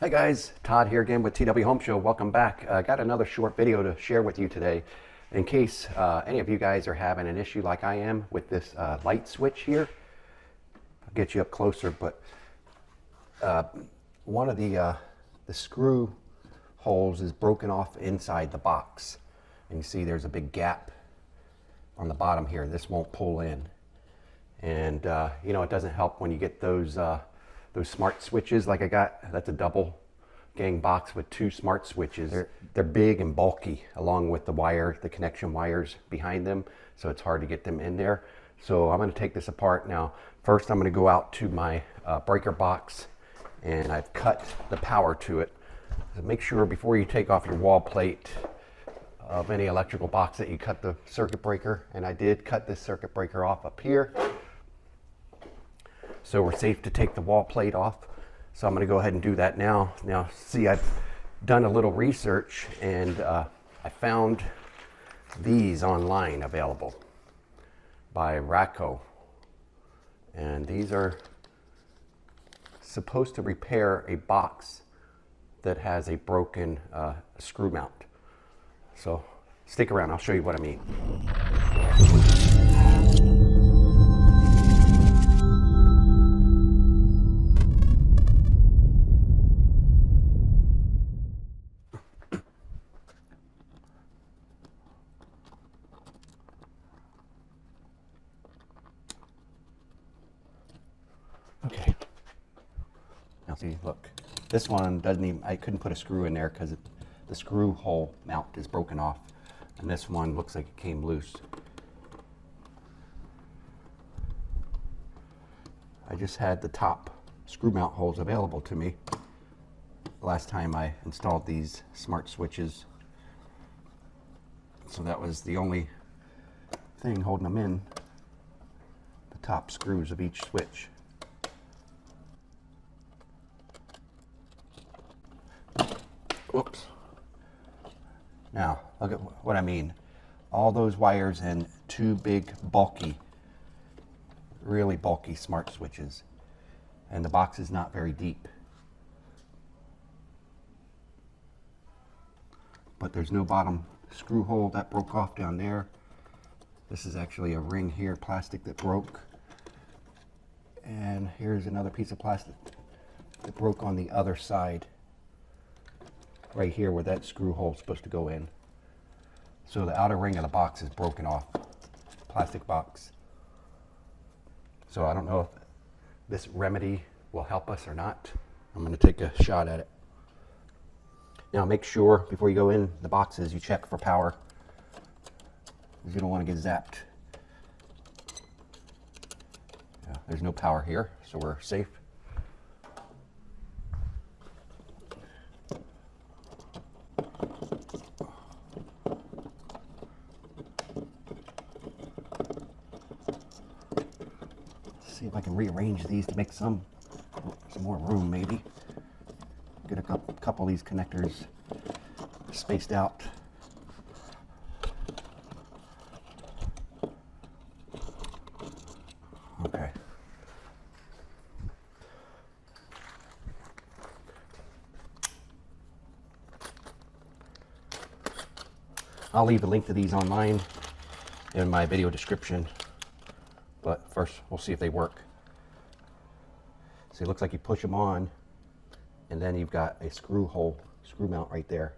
Hi guys, Todd here again with TW Home Show. Welcome back. I got another short video to share with you today in case any of you guys are having an issue like I am with this light switch here. I'll get you up closer, but one of the screw holes is broken off inside the box. And you see there's a big gap on the bottom here. This won't pull in. And you know, it doesn't help when you get those smart switches like I got. That's a double gang box with two smart switches. They're big and bulky along with the connection wires behind them, so it's hard to get them in there. So I'm going to take this apart now. First I'm going to go out to my breaker box, and I've cut the power to it. So make sure before you take off your wall plate of any electrical box that you cut the circuit breaker, and I did cut this circuit breaker off up here. So we're safe to take the wall plate off. So I'm going to go ahead and do that now. Now, see, I've done a little research, and I found these online available by Raco. And these are supposed to repair a box that has a broken screw mount. So stick around, I'll show you what I mean. Okay, now see, look, this one doesn't even, I couldn't put a screw in there because the screw hole mount is broken off, and this one looks like it came loose. I just had the top screw mount holes available to me last time I installed these smart switches, so that was the only thing holding them in, the top screws of each switch. Whoops. Now, look at what I mean. All those wires and two big, bulky, really bulky smart switches. And the box is not very deep. But there's no bottom screw hole. That broke off down there. This is actually a ring here, plastic that broke. And here's another piece of plastic that broke on the other side, right here where that screw hole is supposed to go in. So the outer ring of the box is broken off, plastic box. So I don't know if this remedy will help us or not. I'm going to take a shot at it. Now make sure before you go in the boxes you check for power, because you don't want to get zapped. Yeah, there's no power here, so we're safe. See if I can rearrange these to make some more room, maybe. Get a couple of these connectors spaced out. Okay. I'll leave a link to these online in my video description. But first, we'll see if they work. So it looks like you push them on, and then you've got a screw mount right there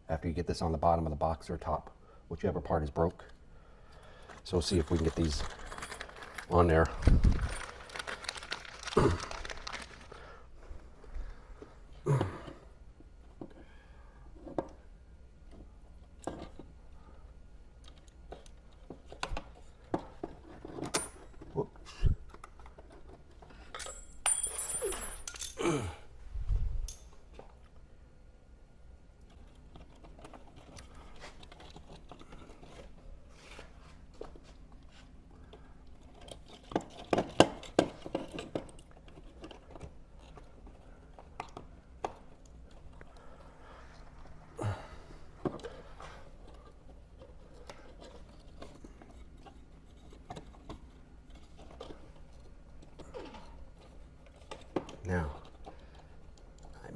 after you get this on the bottom of the box or top, whichever part is broke. So we'll see if we can get these on there.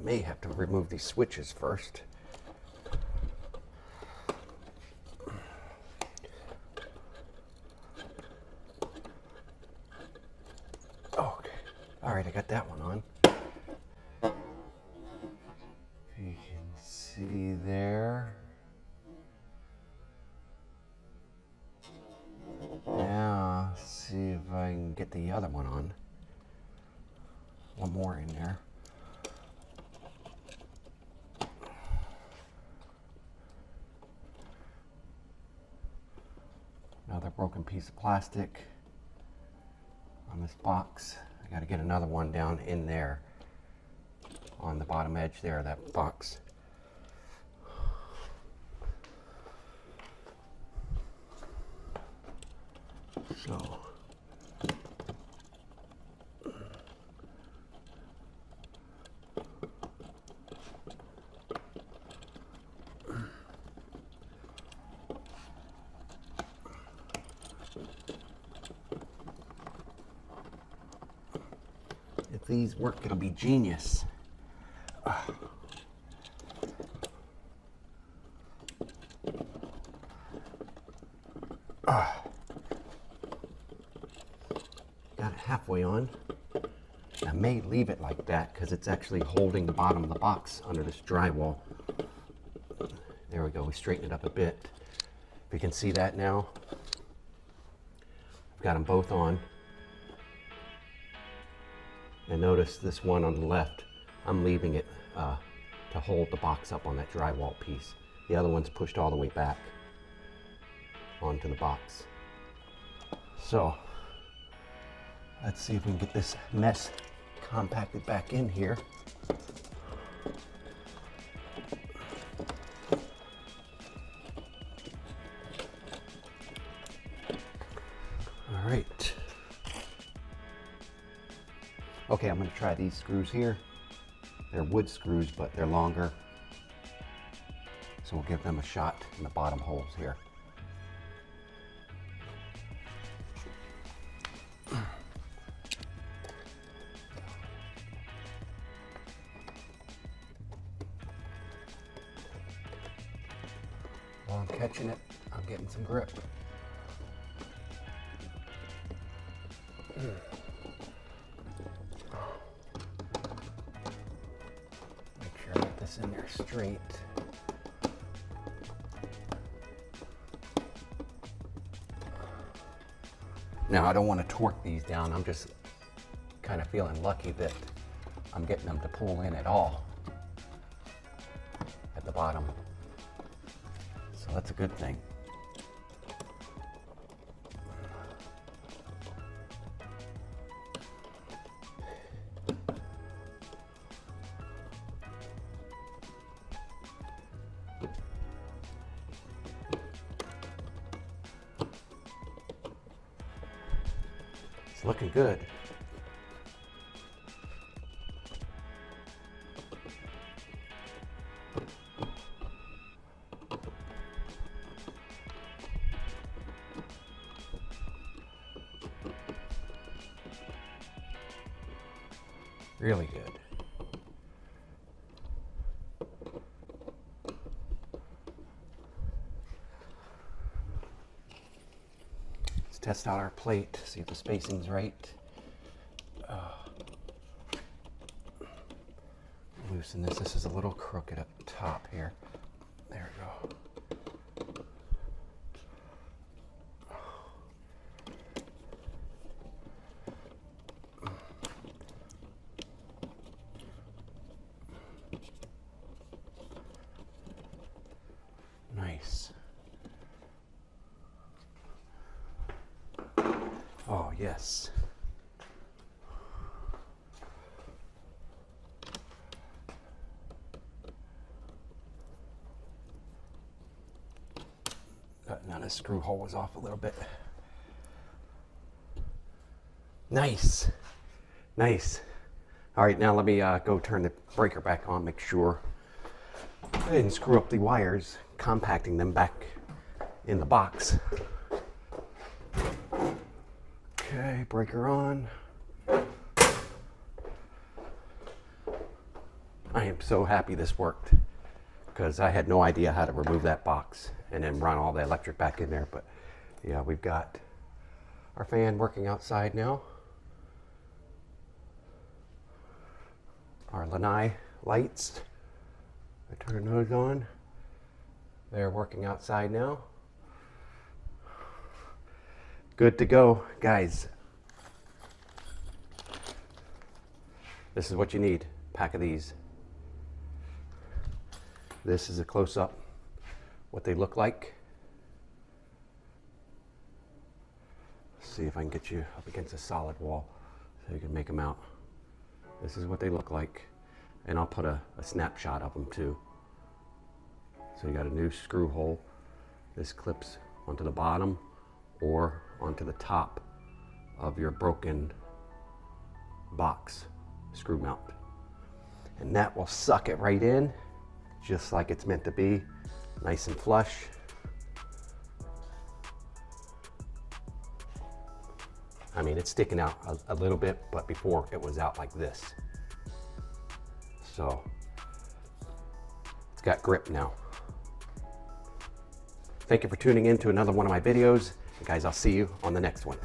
may have to remove these switches first. Okay, all right, I got that one on. You can see there. Now, see if I can get the other one on. One more in there. Another broken piece of plastic on this box. I got to get another one down in there on the bottom edge there of that box. So if these work, it'll be genius. Got it halfway on. I may leave it like that because it's actually holding the bottom of the box under this drywall. There we go, we straighten it up a bit. If you can see that now, I've got them both on. And notice this one on the left, I'm leaving it to hold the box up on that drywall piece. The other one's pushed all the way back onto the box. So let's see if we can get this mess compacted back in here. All right. Okay, I'm going to try these screws here. They're wood screws, but they're longer. So we'll give them a shot in the bottom holes here. While I'm catching it, I'm getting some grip. Make sure I get this in there straight. Now, I don't want to torque these down. I'm just kind of feeling lucky that I'm getting them to pull in at all at the bottom. So that's a good thing. It's looking good. Really good. Let's test out our plate, see if the spacing's right. Loosen this. This is a little crooked up top here. There we go. Nice. Oh, yes. Now this screw hole was off a little bit. Nice. Nice. All right, now let me go turn the breaker back on, make sure I didn't screw up the wires, compacting them back in the box. Okay, breaker on. I am so happy this worked, because I had no idea how to remove that box and then run all the electric back in there. But yeah, we've got our fan working outside now. Our lanai lights, I turn those on. They're working outside now. Good to go, guys. This is what you need, pack of these. This is a close-up, what they look like. Let's see if I can get you up against a solid wall so you can make them out. This is what they look like. And I'll put a snapshot of them too. So you got a new screw hole. This clips onto the bottom or onto the top of your broken box screw mount. And that will suck it right in, just like it's meant to be, nice and flush. I mean, it's sticking out a little bit, but before it was out like this. So it's got grip now. Thank you for tuning in to another one of my videos. And guys, I'll see you on the next one.